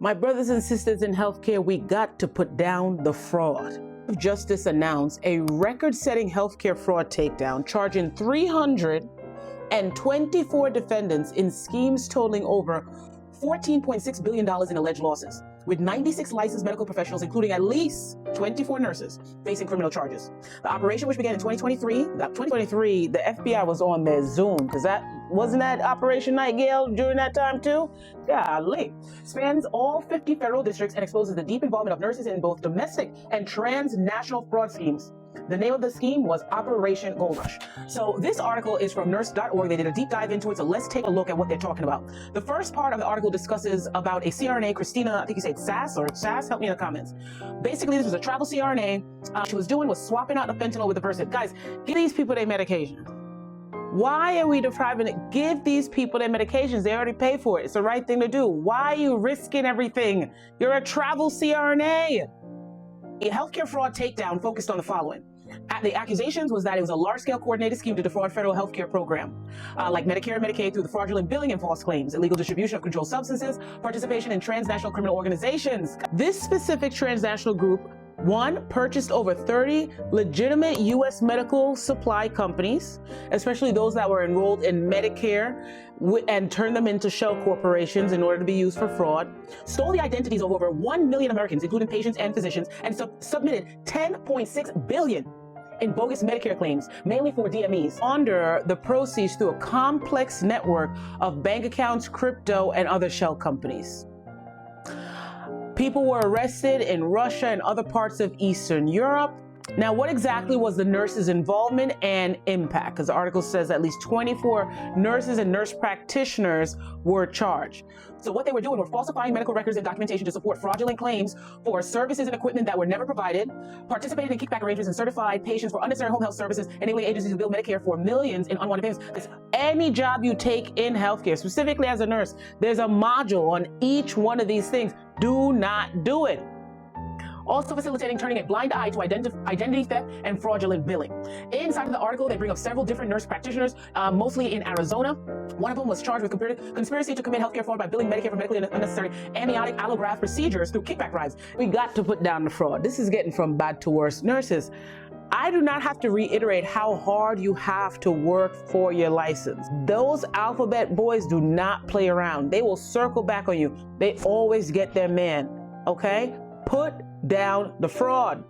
My brothers and sisters in healthcare, we got to put down the fraud. Justice announced a record-setting healthcare fraud takedown, charging 324 defendants in schemes totaling over $14.6 billion in alleged losses, with 96 licensed medical professionals, including at least 24 nurses, facing criminal charges. The operation, which began in 2023, the FBI was on their Zoom, because wasn't that Operation Nightingale during that time too? Golly. Spans all 50 federal districts and exposes the deep involvement of nurses in both domestic and transnational fraud schemes. The name of the scheme was Operation Gold Rush. So this article is from nurse.org. They did a deep dive into it, so let's take a look at what they're talking about. The first part of the article discusses about a CRNA, Christina, I think you said Sass or Sass, help me in the comments. Basically, this was a travel CRNA. She was swapping out the fentanyl with the person. Guys, give these people their medication. Why are we depriving it? Give these people their medications. They already pay for it. It's the right thing to do. Why are you risking everything? You're a travel CRNA. A healthcare fraud takedown focused on the following. The accusations was that it was a large-scale coordinated scheme to defraud federal healthcare program, like Medicare and Medicaid, through the fraudulent billing and false claims, illegal distribution of controlled substances, participation in transnational criminal organizations. This specific transnational group, one, purchased over 30 legitimate U.S. medical supply companies, especially those that were enrolled in Medicare, and turned them into shell corporations in order to be used for fraud, stole the identities of over 1 million Americans, including patients and physicians, and submitted $10.6 billion in bogus Medicare claims, mainly for DMEs, launder the proceeds through a complex network of bank accounts, crypto, and other shell companies. People were arrested in Russia and other parts of Eastern Europe. Now, what exactly was the nurses' involvement and impact? Because the article says at least 24 nurses and nurse practitioners were charged. So what they were doing were falsifying medical records and documentation to support fraudulent claims for services and equipment that were never provided, participating in kickback arrangements and certified patients for unnecessary home health services, enabling agencies to bill Medicare for millions in unwanted payments. Because any job you take in healthcare, specifically as a nurse, there's a module on each one of these things. Do not do it. Also facilitating turning a blind eye to identity theft and fraudulent billing. Inside of the article, they bring up several different nurse practitioners, mostly in Arizona. One of them was charged with conspiracy to commit healthcare fraud by billing Medicare for medically unnecessary amniotic allograft procedures through kickback bribes. We got to put down the fraud. This is getting from bad to worse. Nurses, I do not have to reiterate how hard you have to work for your license. Those alphabet boys do not play around. They will circle back on you. They always get their man, okay? Put down the fraud.